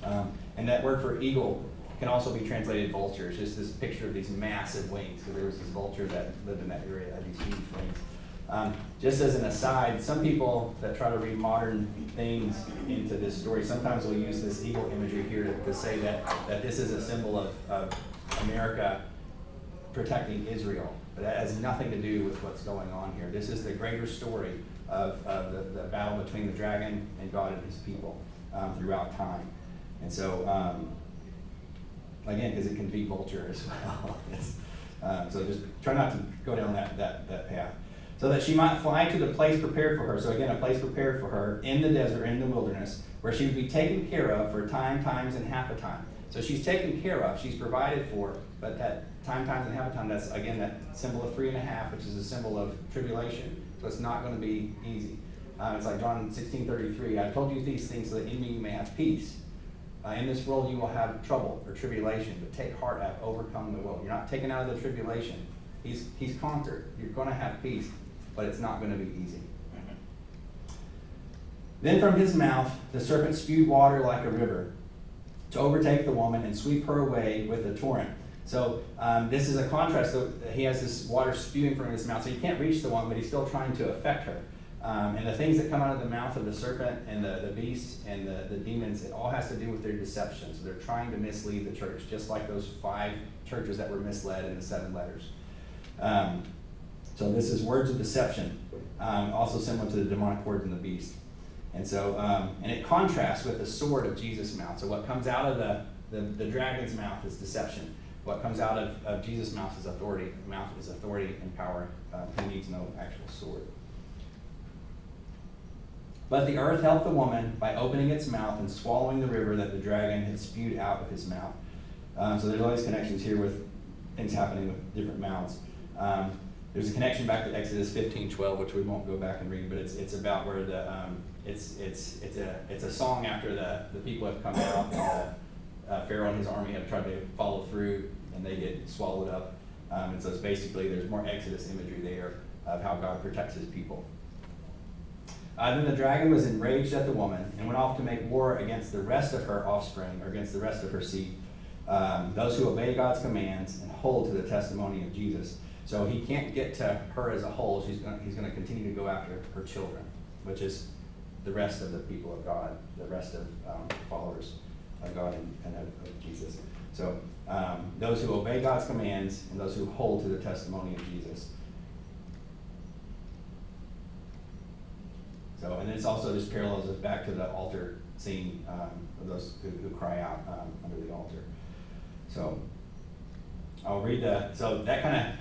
[SPEAKER 1] And that word for eagle can also be translated vulture. It's just this picture of these massive wings. So there was this vulture that lived in that area that had these huge wings. Just as an aside, some people that try to read modern things into this story sometimes will use this eagle imagery here to say that this is a symbol of America protecting Israel. But that has nothing to do with what's going on here. This is the greater story of the battle between the dragon and God and his people throughout time. And so again, because it can be vulture as well. So just try not to go down that path. So that she might fly to the place prepared for her. So again, a place prepared for her in the desert, in the wilderness, where she would be taken care of for time, times, and half a time. So she's taken care of, she's provided for, but that time, times, and half a time, that's again that symbol of 3.5, which is a symbol of tribulation. So it's not going to be easy. It's like John 16:33, I told you these things so that in me you may have peace. In this world you will have trouble or tribulation, but take heart, I've overcome the world. You're not taken out of the tribulation. He's conquered. You're going to have peace, but it's not going to be easy. Then from his mouth the serpent spewed water like a river to overtake the woman and sweep her away with a torrent. So this is a contrast. So he has this water spewing from his mouth, so he can't reach the woman, but he's still trying to affect her. And the things that come out of the mouth of the serpent and the beast and the demons, it all has to do with their deception. So they're trying to mislead the church, just like those 5 churches that were misled in the 7 letters. So this is words of deception, also similar to the demonic words in the beast. And so, and it contrasts with the sword of Jesus' mouth. So what comes out of the dragon's mouth is deception. What comes out of Jesus' mouth is authority. The mouth is authority and power. He needs no actual sword. But the earth helped the woman by opening its mouth and swallowing the river that the dragon had spewed out of his mouth. So there's all these connections here with things happening with different mouths. There's a connection back to Exodus 15:12, which we won't go back and read, but it's about where it's a song after the people have come out. And Pharaoh and his army have tried to follow through, and they get swallowed up. And so it's basically, there's more Exodus imagery there of how God protects his people. Then the dragon was enraged at the woman and went off to make war against the rest of her offspring, or against the rest of her seed, those who obey God's commands and hold to the testimony of Jesus. So he can't get to her as a whole. He's going to continue to go after her children, which is the rest of the people of God, the rest of followers of God and of Jesus. So those who obey God's commands and those who hold to the testimony of Jesus. So, and it's also just parallels us back to the altar scene of those who cry out under the altar. So I'll read so that kind of,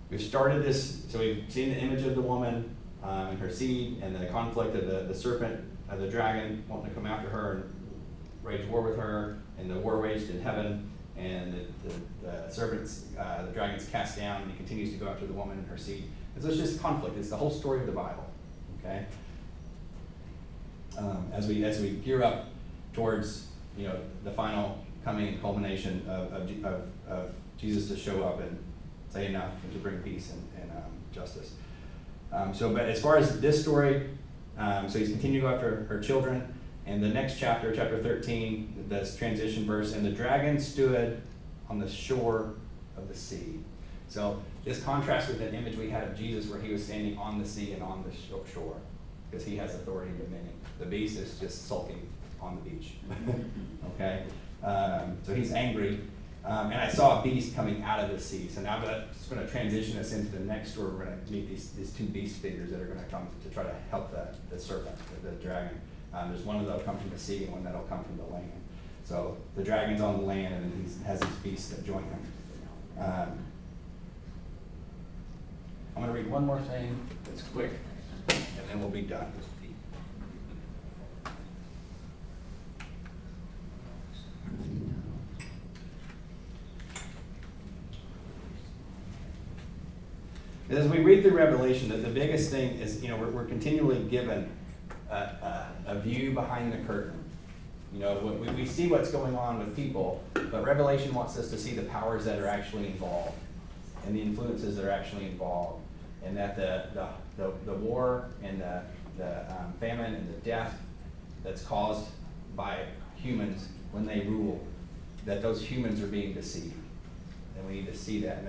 [SPEAKER 1] we've started this, so we've seen the image of the woman and her seed and the conflict of the serpent, the dragon wanting to come after her and wage war with her, and the war waged in heaven, and the serpent's, the dragon's cast down, and he continues to go after the woman and her seed. And so it's just conflict. It's the whole story of the Bible. Okay. As we gear up towards the final coming and culmination of Jesus to show up and say enough and to bring peace and justice. But as far as this story, so he's continuing to go after her children. And the next chapter, chapter 13, this transition verse, and the dragon stood on the shore of the sea. So this contrasts with an image we had of Jesus where he was standing on the sea and on the shore, because he has authority and dominion. The beast is just sulking on the beach. Okay? So he's angry. And I saw a beast coming out of the sea. So now that's going to transition us into the next story. We're going to meet these 2 beast figures that are going to come to try to help the serpent, the dragon. There's one that'll come from the sea and one that'll come from the land. So the dragon's on the land, and he has these beasts that join him. I'm going to read one more thing that's quick, and then we'll be done. As we read through Revelation, the biggest thing is, we're continually given a view behind the curtain. We see what's going on with people, but Revelation wants us to see the powers that are actually involved and the influences that are actually involved, and that the war and the famine and the death that's caused by humans when they rule, that those humans are being deceived. And we need to see that, and